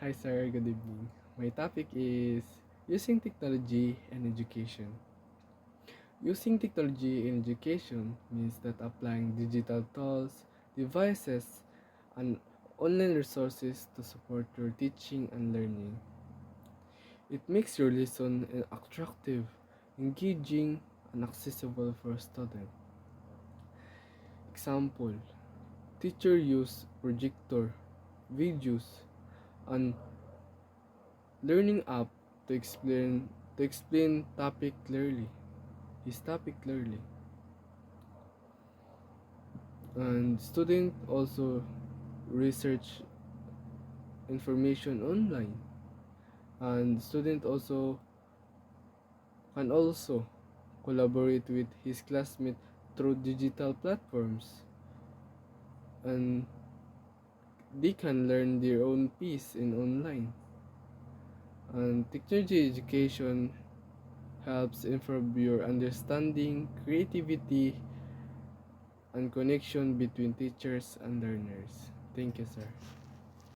Hi sir, good evening. My topic is using technology and education. Using technology in education means that applying digital tools, devices, and online resources to support your teaching and learning. It makes your lesson attractive, engaging, and accessible for students. Example, teacher use projector, videos, and learning app to explain topic clearly, his topic clearly. And student also research information online. And student also can also collaborate with his classmate through digital platforms. And they can learn their own piece in online. And technology education helps improve your understanding, creativity, and connection between teachers and learners. Thank you, sir.